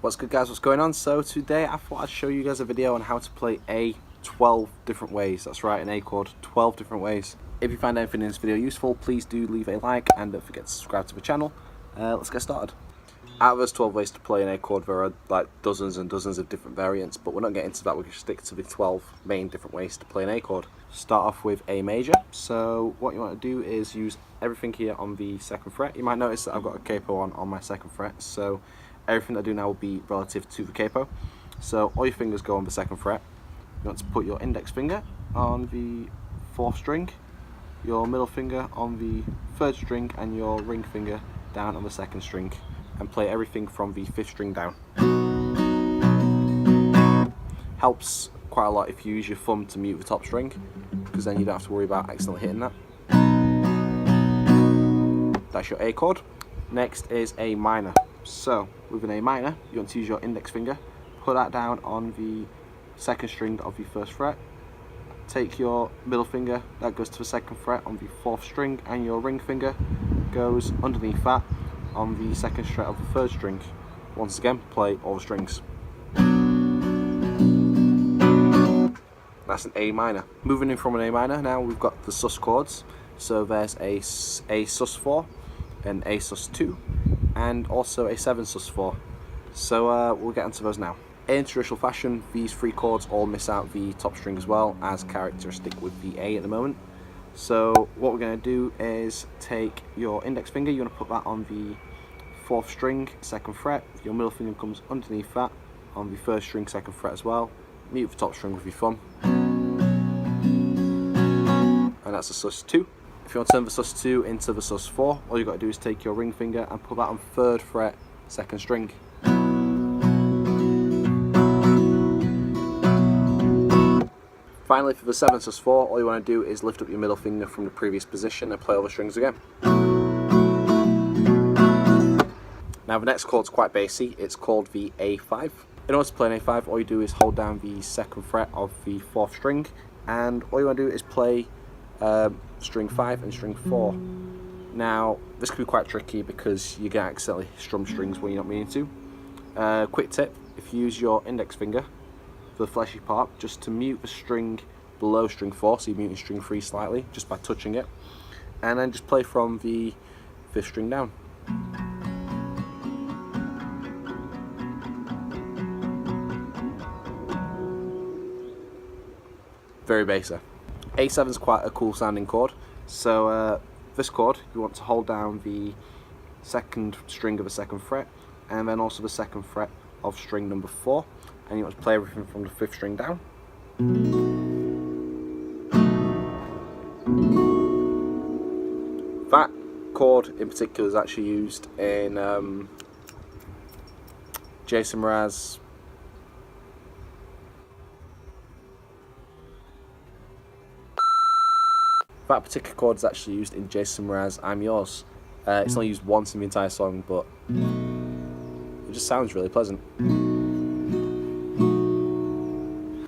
What's good, guys? What's going on? So today I thought I'd show you guys a video on how to play A 12 different ways. That's right, an A chord, 12 different ways. If you find anything in this video useful, please do leave a like and don't forget to subscribe to the channel. Let's get started. Out of those 12 ways to play an A chord, there are like dozens and dozens of different variants, but we're not getting into that. We're going to stick to the 12 main different ways to play an A chord. Start off with A major. So what you want to do is use everything here on the 2nd fret. You might notice that I've got a capo on my 2nd fret, so everything I do now will be relative to the capo. So all your fingers go on the 2nd fret. You want to put your index finger on the 4th string, your middle finger on the 3rd string, and your ring finger down on the 2nd string, and play everything from the 5th string down. Helps quite a lot if you use your thumb to mute the top string, because then you don't have to worry about accidentally hitting that. That's your A chord. Next is A minor. So with an A minor, you want to use your index finger, put that down on the 2nd string of the 1st fret, take your middle finger, that goes to the 2nd fret on the 4th string, and your ring finger goes underneath that on the 2nd fret of the 3rd string. Once again, play all the strings. That's an A minor. Moving in from an A minor, now we've got the sus chords. So there's a sus4, an A sus2, and also a 7 sus4. So we'll get into those now. In traditional fashion, these 3 chords all miss out the top string as well, as characteristic with the A at the moment. So what we're going to do is take your index finger, you want to put that on the 4th string, 2nd fret, your middle finger comes underneath that on the 1st string, 2nd fret as well, mute the top string with your thumb, and that's a sus2. If you want to turn the sus2 into the sus4, all you've got to do is take your ring finger and put that on 3rd fret, 2nd string. Finally, for the 7 sus4, all you want to do is lift up your middle finger from the previous position and play all the strings again. Now the next chord's quite bassy, it's called the A5. In order to play an A5, all you do is hold down the 2nd fret of the 4th string, and all you want to do is play string 5 and string 4. Now this can be quite tricky because you can accidentally strum strings when you're not meaning to. Quick tip, if you use your index finger for the fleshy part, just to mute the string below string 4, so you're muting string 3 slightly just by touching it, and then just play from the 5th string down. Very basic. A7 is quite a cool sounding chord. So this chord, you want to hold down the 2nd string of the 2nd fret, and then also the 2nd fret of string number 4, and you want to play everything from the 5th string down. That chord in particular is actually used in Jason Mraz. That particular chord is actually used in Jason Mraz I'm Yours. It's only used once in the entire song, but it just sounds really pleasant.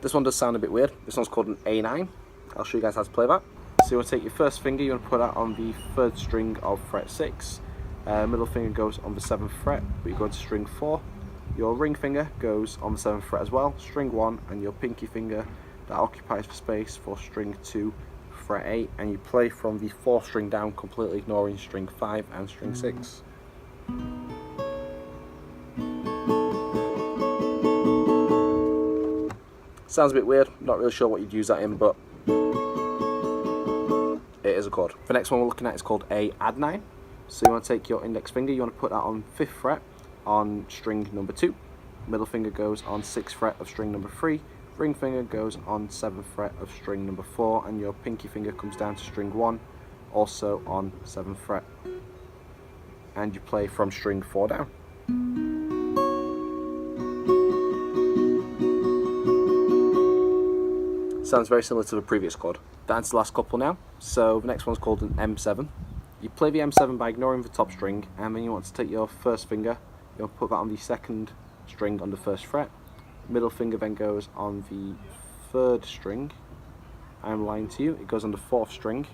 This one does sound a bit weird. This one's called an A9. I'll show you guys how to play that. So you want to take your 1st finger, you want to put that on the 3rd string of fret 6. Middle finger goes on the 7th fret, but you go into string 4. Your ring finger goes on the 7th fret as well, string 1, and your pinky finger that occupies the space for string 2, fret 8, and you play from the 4th string down, completely ignoring string 5 and string 6. Sounds a bit weird, not really sure what you'd use that in, but it is a chord. The next one we're looking at is called A add 9. So you want to take your index finger, you want to put that on 5th fret on string number 2, middle finger goes on 6th fret of string number 3, ring finger goes on 7th fret of string number 4, and your pinky finger comes down to string 1, also on 7th fret, and you play from string 4 down. Sounds very similar to the previous chord. That's the last couple now. So the next one's called an M7. You play the M7 by ignoring the top string, and then you want to take your 1st finger, you want to put that on the 2nd string on the 1st fret. Middle finger then goes on the 3rd string. I'm lying to you, it goes on the 4th string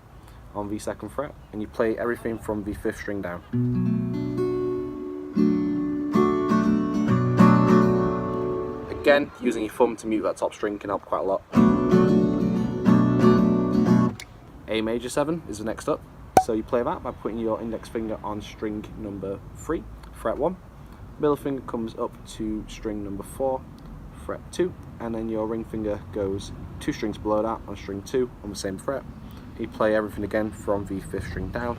on the 2nd fret, and you play everything from the 5th string down. Again, using your thumb to mute that top string can help quite a lot. A major 7 is the next up. So you play that by putting your index finger on string number 3, fret 1. Middle finger comes up to string number 4, fret 2, and then your ring finger goes 2 strings below that on string 2 on the same fret. You play everything again from the 5th string down.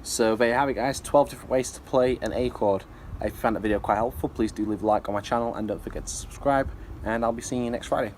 So there you have it guys, 12 different ways to play an A chord. If you found that video quite helpful, please do leave a like on my channel and don't forget to subscribe, and I'll be seeing you next Friday.